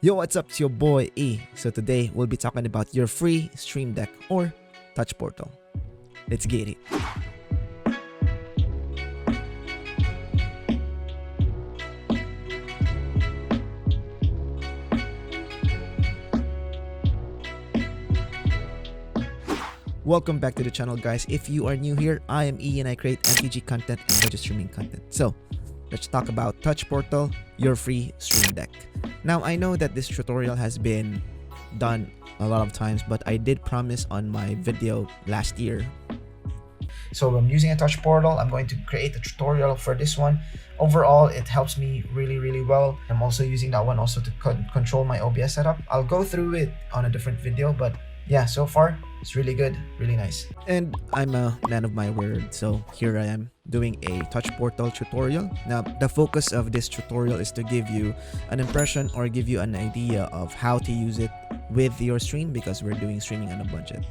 Yo, what's up? It's your boy E. So today we'll be talking about your free Stream Deck or Touch Portal. Let's get it. Welcome back to the channel, guys. If you are new here, I am E and I create MTG content and budget streaming content. So let's talk about Touch Portal, your free Stream Deck. Now, I know that this tutorial has been done a lot of times, but I did promise on my video last year. So I'm using a Touch Portal. I'm going to create a tutorial for this one. Overall, it helps me really well. I'm also using that one also to control my OBS setup. I'll go through it on a different video, but yeah, so far it's really good, really nice. And I'm a man of my word, so here I am doing a Touch Portal tutorial. Now, the focus of this tutorial is to give you an impression or give you an idea of how to use it with your stream, because we're doing streaming on a budget.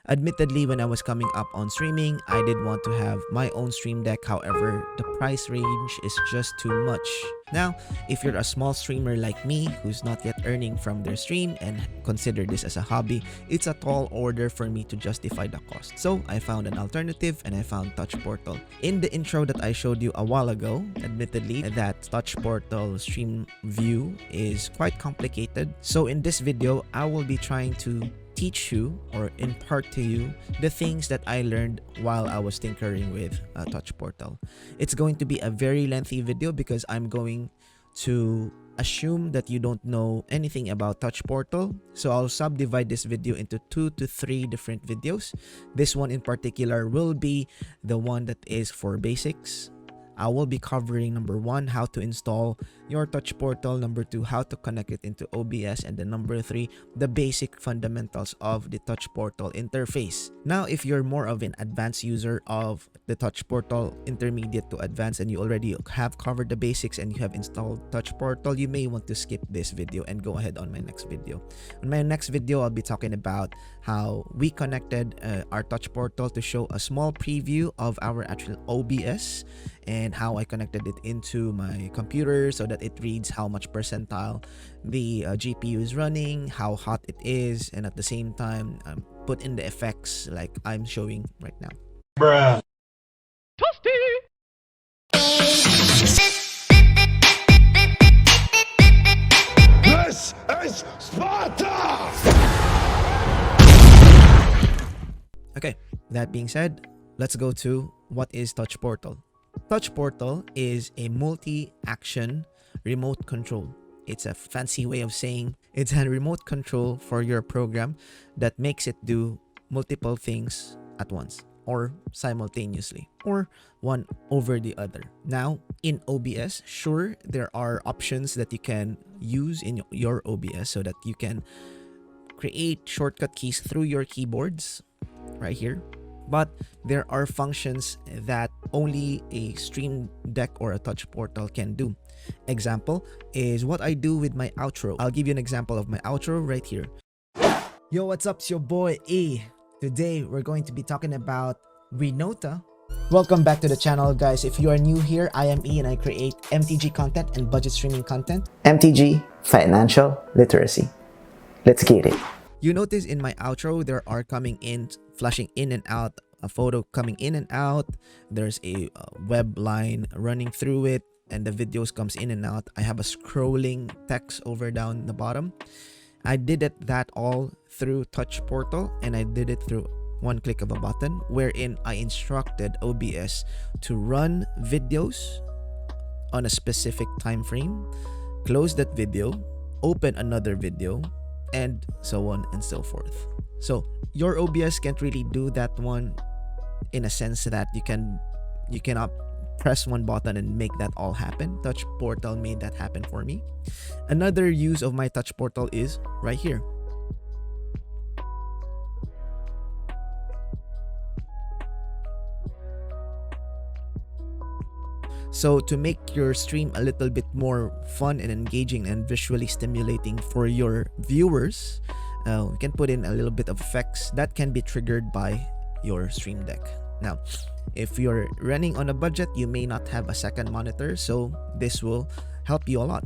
Admittedly, when I was coming up on streaming, I did want to have my own Stream Deck. However, the price range is just too much. Now, if you're a small streamer like me who's not yet earning from their stream and consider this as a hobby, it's a tall order for me to justify the cost. So I found an alternative and I found Touch Portal. In the intro that I showed you a while ago, admittedly, that Touch Portal stream view is quite complicated. So in this video, I will be trying to teach you or impart to you the things that I learned while I was tinkering with Touch Portal. It's going to be a very lengthy video because I'm going to assume that you don't know anything about Touch Portal. So I'll subdivide this video into 2 to 3 different videos. This one in particular will be the one that is for basics. I will be covering number 1, how to install your Touch Portal, number 2, how to connect it into OBS, and then number 3, the basic fundamentals of the Touch Portal interface. Now, if you're more of an advanced user of the Touch Portal, intermediate to advanced, and you already have covered the basics and you have installed Touch Portal, you may want to skip this video and go ahead on my next video. On my next video, I'll be talking about how we connected our Touch Portal to show a small preview of our actual OBS, and how I connected it into my computer so that it reads how much percentile the GPU is running, how hot it is, and at the same time put in the effects like I'm showing right now. Bruh. This is Sparta! Okay, that being said, let's go to what is Touch Portal. Touch Portal is a multi-action remote control. It's a fancy way of saying it's a remote control for your program that makes it do multiple things at once or simultaneously or one over the other. Now, in OBS, sure, there are options that you can use in your OBS so that you can create shortcut keys through your keyboards right here. But there are functions that only a Stream Deck or a Touch Portal can do. Example is what I do with my outro. I'll give you an example of my outro right here. Yo, what's up? It's your boy E. Today, we're going to be talking about Renota. Welcome back to the channel, guys. If you are new here, I am E and I create MTG content and budget streaming content. MTG, financial literacy. Let's get it. You notice in my outro, there are coming in, flashing in and out, a photo coming in and out. There's a web line running through it, and the videos comes in and out. I have a scrolling text over down the bottom. I did that all through Touch Portal, and I did it through one click of a button, wherein I instructed OBS to run videos on a specific time frame, close that video, open another video, and so on and so forth. So your OBS can't really do that one in a sense that you cannot press one button and make that all happen. Touch Portal made that happen for me. Another use of my Touch Portal is right here. So to make your stream a little bit more fun and engaging and visually stimulating for your viewers, you can put in a little bit of effects that can be triggered by your Stream Deck. Now, if you're running on a budget, you may not have a second monitor, so this will help you a lot.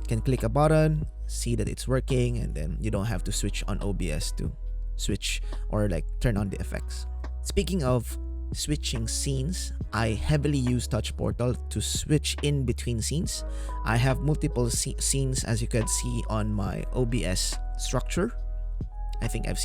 can click a button, see that it's working, and then you don't have to switch on OBS to switch or like turn on the effects. Speaking of switching scenes, I heavily use Touch Portal to switch in between scenes. I have multiple scenes, as you can see on my OBS structure. I think I've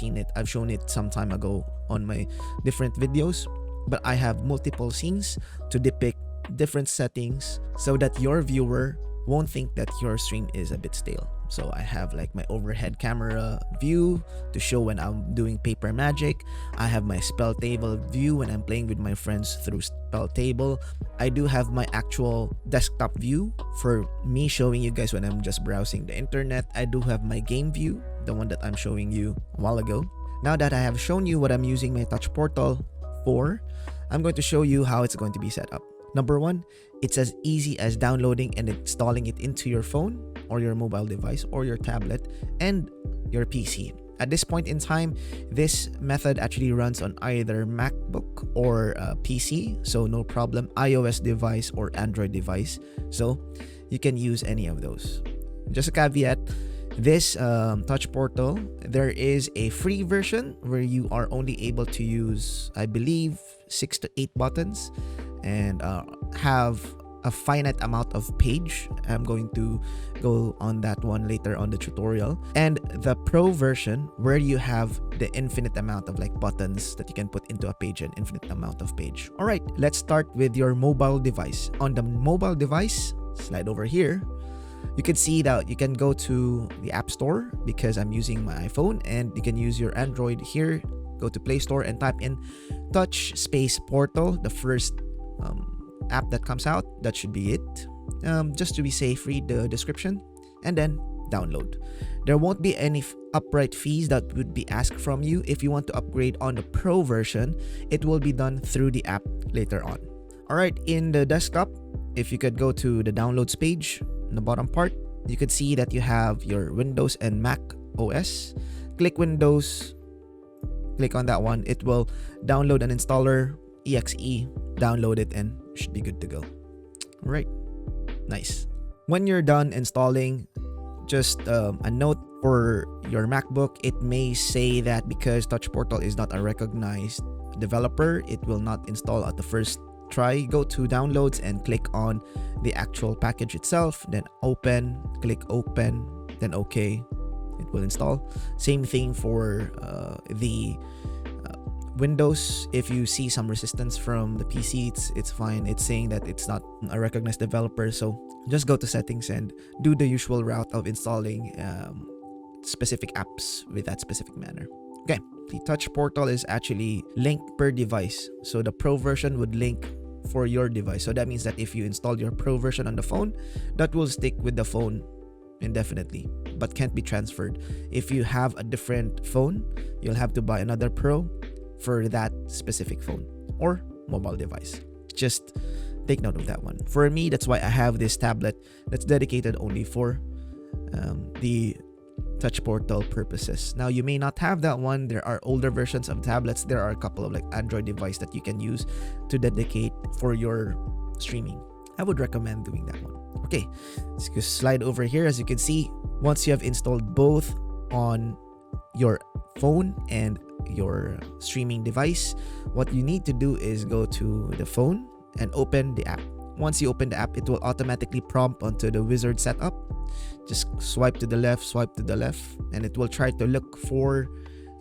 shown it some time ago on my different videos, but I have multiple scenes to depict different settings so that your viewer won't think that your stream is a bit stale. So I have like my overhead camera view to show when I'm doing paper magic. I have my spell table view when I'm playing with my friends through spell table. I do have my actual desktop view for me showing you guys when I'm just browsing the internet. I do have my game view, the one that I'm showing you a while ago. Now that I have shown you what I'm using my Touch Portal for, I'm going to show you how it's going to be set up. Number one, it's as easy as downloading and installing it into your phone or your mobile device or your tablet and your PC. At this point in time, this method actually runs on either MacBook or PC, so no problem, iOS device or Android device, so you can use any of those. Just a caveat, this Touch Portal, there is a free version where you are only able to use, I believe, 6 to 8 buttons and have a finite amount of page. I'm going to go on that one later on the tutorial. And the pro version, where you have the infinite amount of like buttons that you can put into a page, and infinite amount of page. All right, let's start with your mobile device. On the mobile device, slide over here, you can see that you can go to the App Store because I'm using my iPhone, and you can use your Android here. Go to Play Store and type in Touch Space Portal, the first app that comes out. That should be it. Just to be safe, read the description and then download. There won't be any upright fees that would be asked from you. If you want to upgrade on the pro version, it will be done through the app later on. Alright, in the desktop, if you could go to the downloads page in the bottom part, you could see that you have your Windows and Mac OS. Click Windows, click on that one. It will download an installer, exe, download it, and should be good to go. All right, nice. When you're done installing, just a note for your MacBook, it may say that because Touch Portal is not a recognized developer, it will not install at the first try. Go to downloads and click on the actual package itself, then open, click open, then okay, it will install. Same thing for the Windows. If you see some resistance from the PC, it's fine. It's saying that it's not a recognized developer, so just go to settings and do the usual route of installing specific apps with that specific manner. Okay, the Touch Portal is actually linked per device, so the pro version would link for your device. So that means that if you install your pro version on the phone, that will stick with the phone indefinitely but can't be transferred. If you have a different phone, you'll have to buy another pro for that specific phone or mobile device. Just take note of that one. For me, that's why I have this tablet that's dedicated only for the Touch Portal purposes. Now, you may not have that one. There are older versions of tablets. There are a couple of like Android device that you can use to dedicate for your streaming. I would recommend doing that one. Okay, let's just slide over here. As you can see, once you have installed both on your phone and your streaming device, what you need to do is go to the phone and open the app. Once you open the app, it will automatically prompt onto the wizard setup. Just swipe to the left, and it will try to look for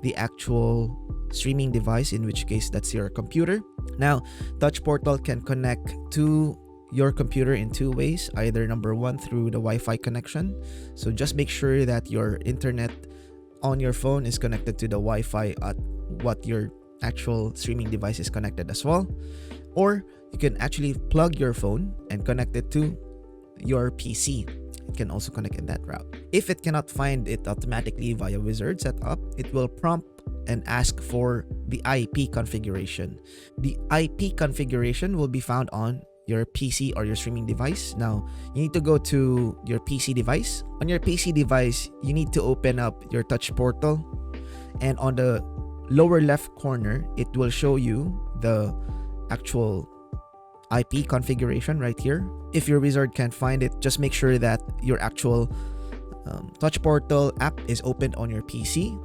the actual streaming device, in which case that's your computer. Now, Touch Portal can connect to your computer in two ways. Either number one, through the Wi-Fi connection. So just make sure that your internet on your phone is connected to the Wi-Fi at what your actual streaming device is connected as well. Or you can actually plug your phone and connect it to your PC. It can also connect in that route. If it cannot find it automatically via wizard setup, it will prompt and ask for the IP configuration. The IP configuration will be found on your PC or your streaming device. Now, you need to go to your PC device. On your PC device, you need to open up your Touch Portal, and on the lower left corner, it will show you the actual IP configuration right here. If your wizard can't find it, just make sure that your actual Touch Portal app is opened on your PC.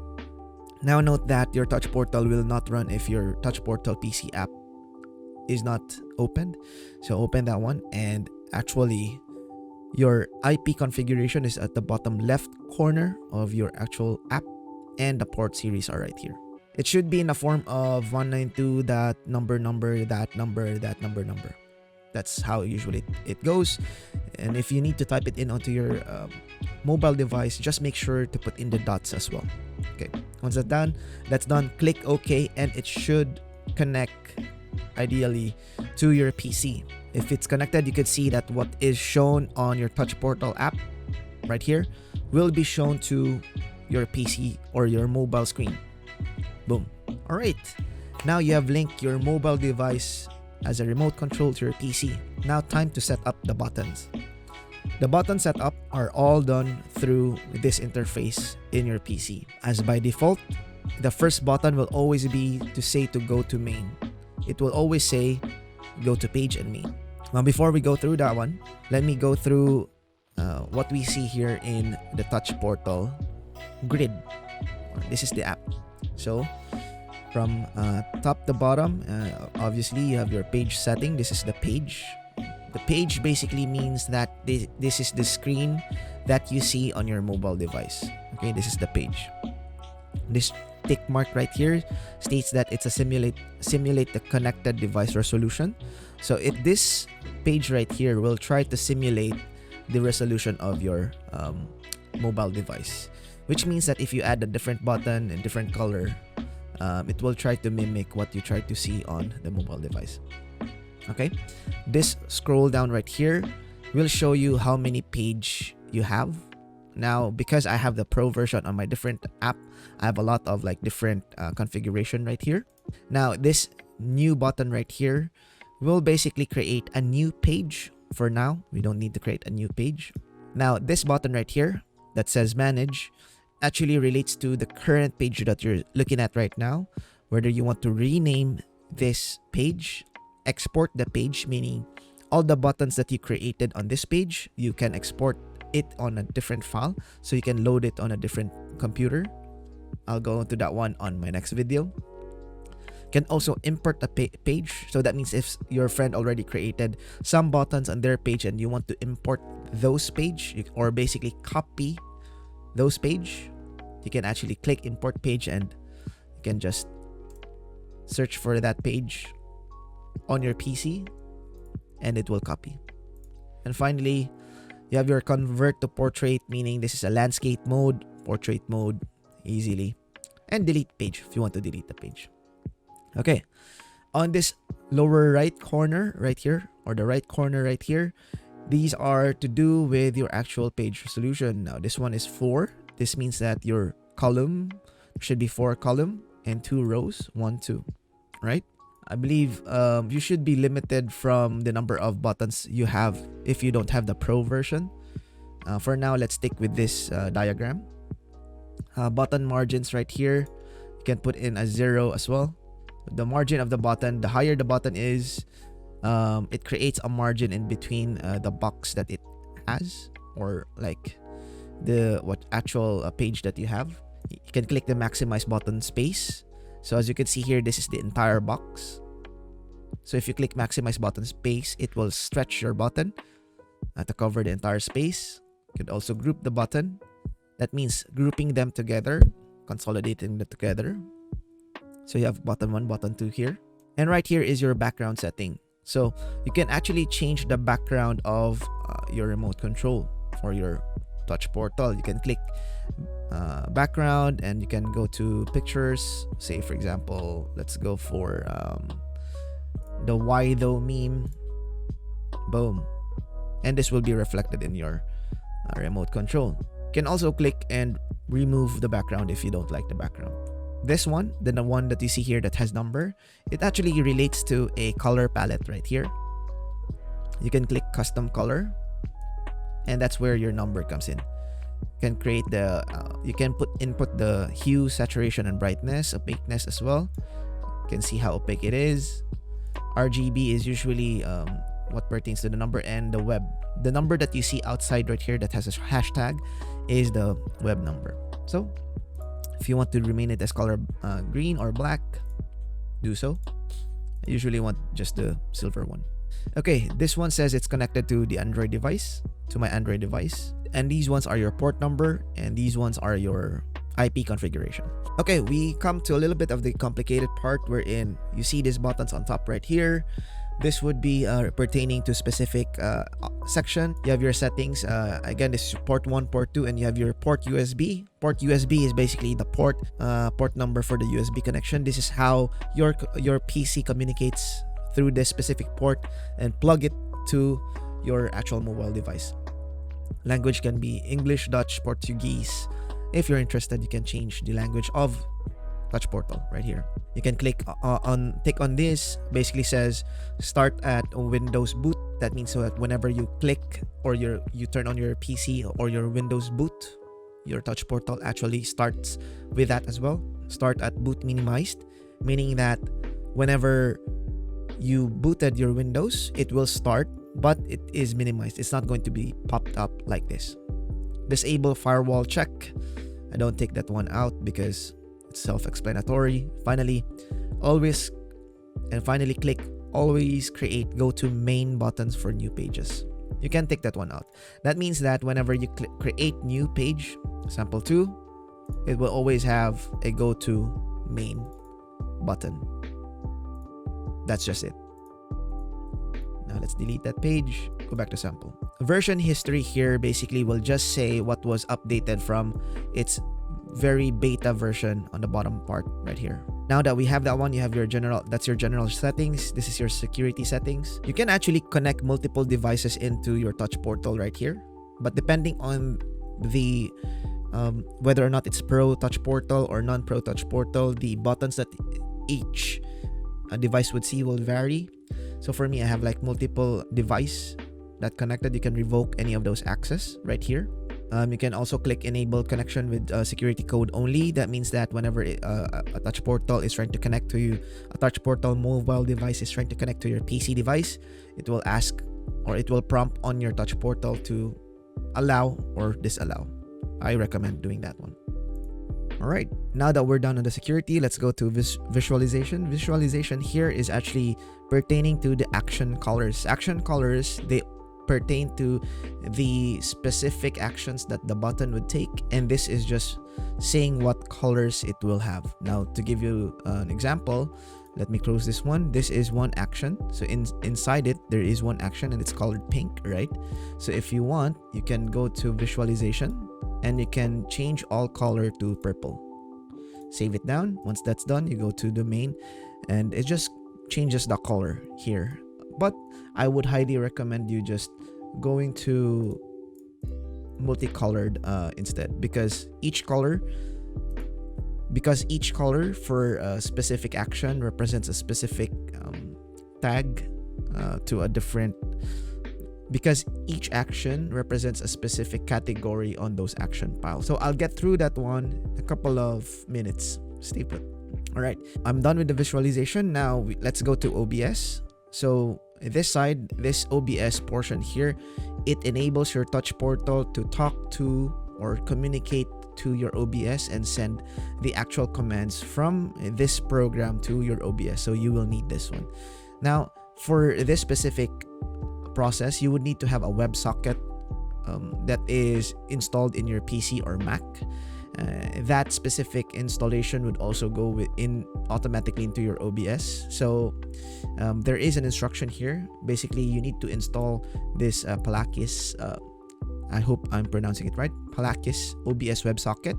Now note that your Touch Portal will not run if your Touch Portal PC app is not opened. So open that one, and actually your IP configuration is at the bottom left corner of your actual app, and the port series are right here. It should be in the form of 192 that number. That's how usually it goes. And if you need to type it in onto your mobile device, just make sure to put in the dots as well. Okay, once that's done, click OK, and it should connect ideally to your PC. If it's connected, you could see that what is shown on your Touch Portal app right here will be shown to your PC or your mobile screen. Boom. All right, now you have linked your mobile device as a remote control to your PC. Now time to set up the buttons. The button setup are all done through this interface in your PC. As by default, the first button will always be to say to go to main. It will always say go to page and main. Now before we go through that one, let me go through what we see here in the Touch Portal grid. This is the app. So from top to bottom, obviously you have your page setting. This is the page. The page basically means that this is the screen that you see on your mobile device. Okay, this is the page. This tick mark right here states that it's a simulate the connected device resolution. So this page right here will try to simulate the resolution of your mobile device, which means that if you add a different button and different color, it will try to mimic what you try to see on the mobile device. Okay, this scroll down right here will show you how many page you have. Now, because I have the Pro version on my different app, I have a lot of like different configuration right here. Now, this new button right here will basically create a new page. For now, we don't need to create a new page. Now, this button right here that says manage actually relates to the current page that you're looking at right now. Whether you want to rename this page, export the page, meaning all the buttons that you created on this page, you can export it on a different file so you can load it on a different computer. I'll go into that one on my next video. You can also import a page. So that means if your friend already created some buttons on their page and you want to import those page, or basically copy those page, you can actually click import page and you can just search for that page on your PC and it will copy. And finally, you have your convert to portrait, meaning this is a landscape mode, portrait mode, easily. And delete page if you want to delete the page. Okay, on this lower right corner right here, or the right corner right here, these are to do with your actual page resolution. Now this one is 4. This means that your column should be 4 column and 2 rows, 1, 2, right? I believe you should be limited from the number of buttons you have if you don't have the Pro version. For now, let's stick with this diagram. Button margins right here, you can put in a 0 as well. The margin of the button, the higher the button is, it creates a margin in between the box that it has, or like the actual page that you have. You can click the maximize button space. So as you can see here, this is the entire box. So if you click maximize button space, it will stretch your button to cover the entire space. You could also group the button. That means grouping them together, consolidating them together. So you have button 1, button 2 here. And right here is your background setting. So you can actually change the background of your remote control for your Touch Portal. You can click background and you can go to pictures. Say for example, let's go for the why though meme. Boom. And this will be reflected in your remote control. You can also click and remove the background if you don't like the background. This one, then the one that you see here that has number, it actually relates to a color palette right here. You can click custom color, and that's where your number comes in. You can create the you can input the hue, saturation, and brightness, opaqueness as well. You can see how opaque it is. RGB is usually what pertains to the number, and the web. The number that you see outside right here that has a hashtag is the web number. So if you want to remain it as color green or black, do so. I usually want just the silver one. Okay, this one says it's connected to the Android device, to my Android device. And these ones are your port number, and these ones are your IP configuration. Okay, we come to a little bit of the complicated part wherein you see these buttons on top right here. This would be pertaining to specific section. You have your settings. Again, this is port 1, port 2, and you have your port USB. Port USB is basically the port number for the USB connection. This is how your PC communicates through this specific port and plug it to your actual mobile device. Language can be English, Dutch, Portuguese. If you're interested, you can change the language of Touch Portal right here. You can click on this. Basically says start at Windows boot. That means so that whenever you click or you turn on your PC or your Windows boot, your Touch Portal actually starts with that as well. Start at boot minimized, meaning that whenever you booted your Windows, it will start, but it is minimized. It's not going to be popped up like this. Disable firewall check. I don't take that one out because it's self-explanatory. Finally click always create go to main buttons for new pages. You can take that one out. That means that whenever you create new page, sample 2, it will always have a go to main button. That's just it. Now let's delete that page, go back to sample. Version history here basically will just say what was updated from its very beta version on the bottom part right here. Now that we have that one, you have your general, that's your general settings. This is your security settings. You can actually connect multiple devices into your Touch Portal right here, but depending on the whether or not it's Pro Touch Portal or non-Pro Touch Portal, the buttons that each device would see will vary. So for me, I have like multiple device that connected. You can revoke any of those access right here. You can also click enable connection with security code only. That means that whenever a Touch Portal is trying to connect to you, a Touch Portal mobile device is trying to connect to your PC device, it will ask or it will prompt on your Touch Portal to allow or disallow. I recommend doing that one. Alright, now that we're done on the security, let's go to visualization. Visualization here is actually pertaining to the action colors. Action colors, they pertain to the specific actions that the button would take, and this is just saying what colors it will have. Now, to give you an example, let me close this one. This is one action. So inside it, there is one action and it's colored pink, right? So if you want, you can go to visualization and you can change all color to purple. Save it down. Once that's done, you go to the main and it just changes the color here. But I would highly recommend you just going to multicolored instead, because each color for a specific action represents a specific tag to a different, because each action represents a specific category on those action piles. So I'll get through that one in a couple of minutes. Stay put. All right, I'm done with the visualization. Now let's go to OBS. So this side, this OBS portion here, it enables your Touch Portal to talk to or communicate to your OBS and send the actual commands from this program to your OBS. So you will need this one. Now, for this specific process, you would need to have a WebSocket that is installed in your PC or Mac. That specific installation would also go automatically into your OBS. So there is an instruction here. Basically, you need to install this Palakis. I hope I'm pronouncing it right. Palakis OBS WebSocket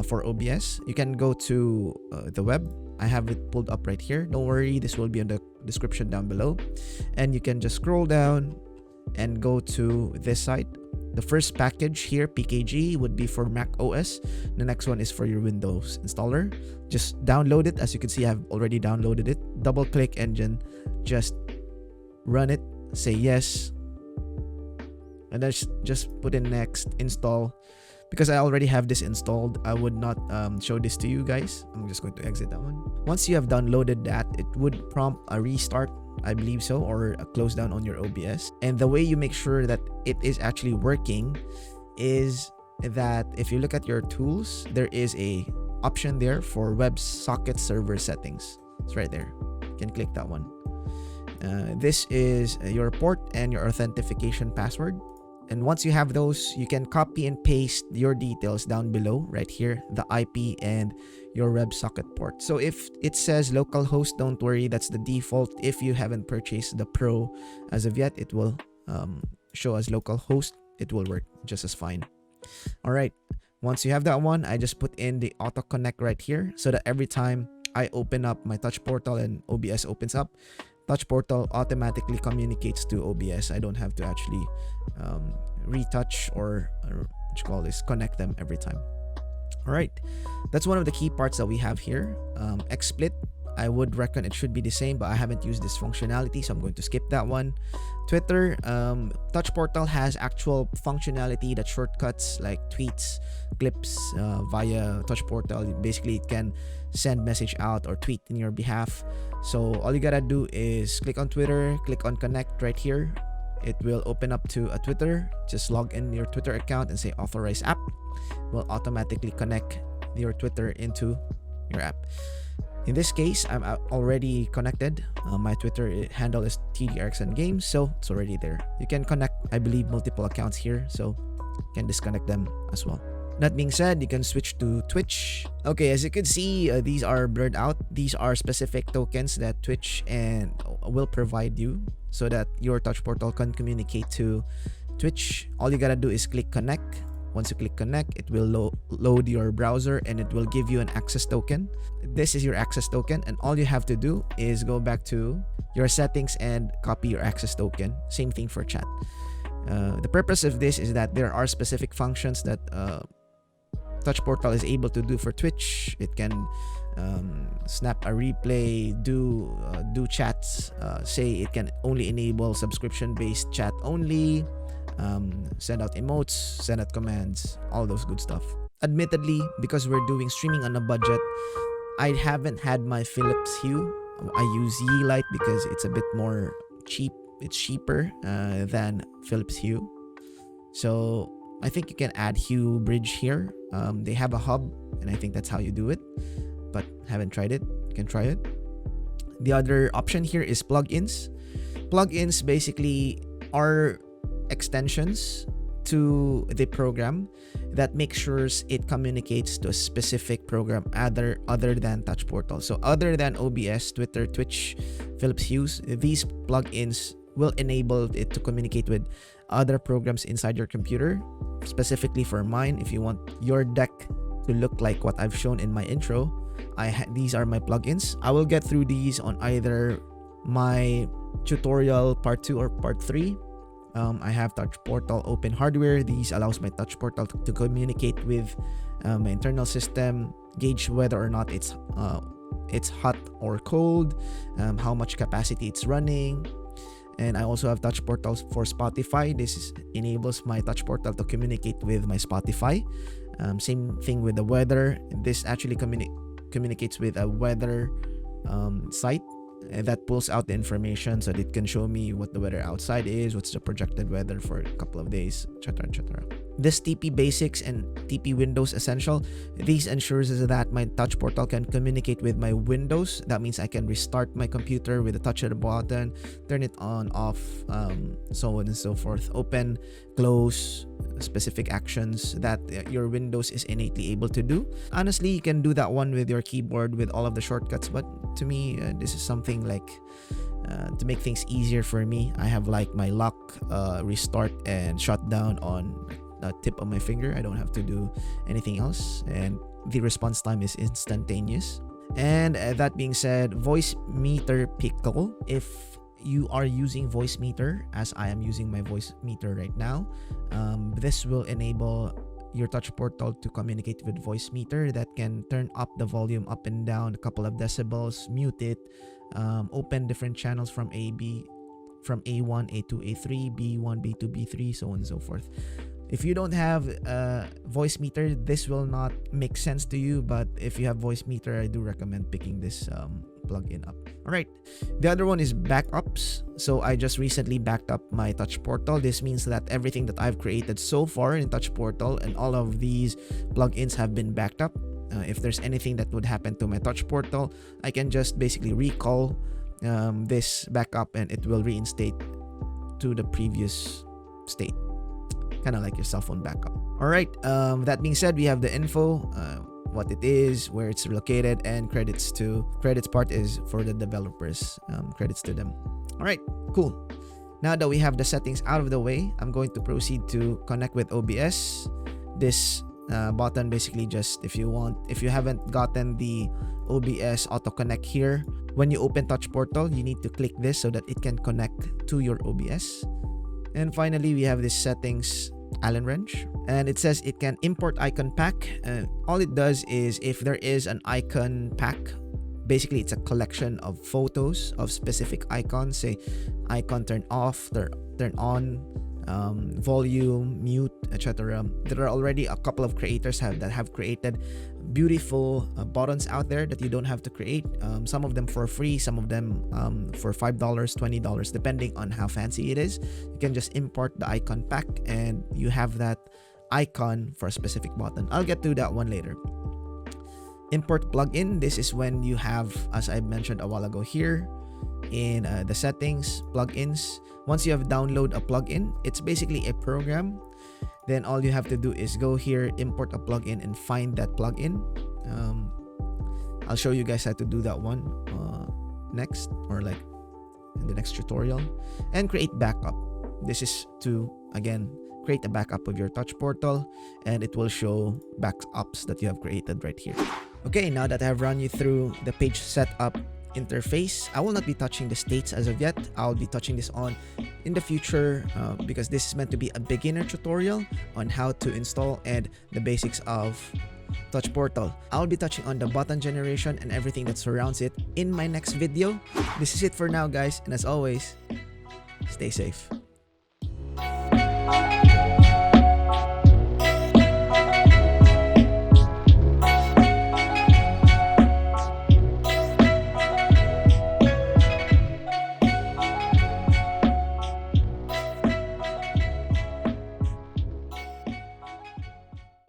for OBS. You can go to the web. I have it pulled up right here. Don't worry, this will be in the description down below. And you can just scroll down and go to this site. The first package here, PKG, would be for Mac OS. The next one is for your Windows installer. Just download it. As you can see, I've already downloaded it. Double click engine, just run it, say yes, and then just put in next, install. Because I already have this installed, I would not show this to you guys. I'm just going to exit that one. Once you have downloaded that, it would prompt a restart I believe so, or a close down on your OBS. And the way you make sure that it is actually working is that if you look at your tools, there is a option there for WebSocket server settings. It's right there. You can click that one. This is your port and your authentication password. And once you have those, you can copy and paste your details down below right here, the IP and your WebSocket port. So if it says localhost, don't worry, that's the default. If you haven't purchased the Pro as of yet, it will show as localhost. It will work just as fine. All right, once you have that one, I just put in the auto connect right here so that every time I open up my touch portal and OBS opens up, touch portal automatically communicates to OBS. I don't have to actually retouch or what you call this, connect them every time. All right, that's one of the key parts that we have here. XSplit, I would reckon it should be the same, but I haven't used this functionality, so I'm going to skip that one. Twitter, touch portal has actual functionality that shortcuts like tweets, clips via touch portal. Basically, it can send message out or tweet in your behalf. So all you gotta do is click on Twitter, click on connect right here. It will open up to a Twitter. Just log in your Twitter account and say authorize app. Will automatically connect your Twitter into your app. In this case, I'm already connected. My Twitter handle is TDRXN Games, so it's already there. You can connect, I believe, multiple accounts here, so you can disconnect them as well. That being said, you can switch to Twitch. Okay, as you can see, these are blurred out. These are specific tokens that Twitch and will provide you so that your touch portal can communicate to Twitch. All you gotta do is click connect. Once you click connect, it will load your browser and it will give you an access token. This is your access token, and all you have to do is go back to your settings and copy your access token. Same thing for chat. The purpose of this is that there are specific functions that touch portal is able to do for Twitch. It can snap a replay, do chats, say it can only enable subscription-based chat only, send out emotes, send out commands, all those good stuff. Admittedly, because we're doing streaming on a budget, I haven't had my Philips Hue. I use Yeelight because it's a bit more cheap. It's cheaper than Philips Hue. So I think you can add Hue Bridge here. They have a hub, and I think that's how you do it, but haven't tried it. You can try it. The other option here is plugins. Plugins basically are extensions to the program that make sure it communicates to a specific program other than touch portal. So other than OBS, Twitter, Twitch, Philips Hue, these plugins will enable it to communicate with other programs inside your computer. Specifically for mine, if you want your deck to look like what I've shown in my intro, these are my plugins. I will get through these on either my tutorial part 2 or part 3. I have touch portal open hardware. These allows my touch portal to communicate with my internal system, gauge whether or not it's hot or cold, how much capacity it's running. And I also have touch portals for Spotify. This enables my touch portal to communicate with my Spotify. Same thing with the weather. This actually communicates with a weather site that pulls out the information so that it can show me what the weather outside is, what's the projected weather for a couple of days, etc., etc. This TP Basics and TP Windows Essential, these ensures that my touch portal can communicate with my Windows. That means I can restart my computer with a touch of the button, turn it on, off, so on and so forth. Open, close, specific actions that your Windows is innately able to do. Honestly, you can do that one with your keyboard with all of the shortcuts, but to me, this is something like to make things easier for me. I have like my lock, restart, and shutdown on the tip of my finger. I don't have to do anything else, and the response time is instantaneous. And that being said, voice meter pickle. If you are using voice meter, as I am using my voice meter right now, this will enable your touch portal to communicate with voice meter that can turn up the volume up and down a couple of decibels, mute it, open different channels from A1, A2, A3, B1, B2, B3, so on and so forth. If you don't have a voice meter, this will not make sense to you, but if you have voice meter, I do recommend picking this plugin up. Alright, the other one is backups. So I just recently backed up my Touch Portal. This means that everything that I've created so far in Touch Portal and all of these plugins have been backed up. If there's anything that would happen to my Touch Portal, I can just basically recall this backup and it will reinstate to the previous state. Kind of like your cell phone backup. Alright, that being said, we have the info, what it is, where it's located, and credits part is for the developers. Credits to them. Alright, cool. Now that we have the settings out of the way, I'm going to proceed to connect with OBS. This button basically just if you haven't gotten the OBS auto connect here, when you open Touch Portal, you need to click this so that it can connect to your OBS. And finally, we have this settings Allen wrench, and it says it can import icon pack. All it does is if there is an icon pack, basically it's a collection of photos of specific icons, say icon turn off, turn on, volume, mute, etc. There are already a couple of creators that have created beautiful buttons out there that you don't have to create. Some of them for free, some of them for $5, $20, depending on how fancy it is. You can just import the icon pack and you have that icon for a specific button. I'll get to that one later. Import plugin. This is when you have, as I mentioned a while ago here, in the settings, plugins. Once you have download a plugin, it's basically a program. Then all you have to do is go here, import a plugin, and find that plugin. I'll show you guys how to do that one next, or like in the next tutorial. And create backup. This is to, again, create a backup of your Touch Portal, and it will show backups that you have created right here. Okay, now that I have run you through the page setup interface, I will not be touching the states as of yet. I'll be touching this on in the future because this is meant to be a beginner tutorial on how to install and the basics of Touch Portal. I'll be touching on the button generation and everything that surrounds it in my next video. This is it for now, guys, and as always, stay safe.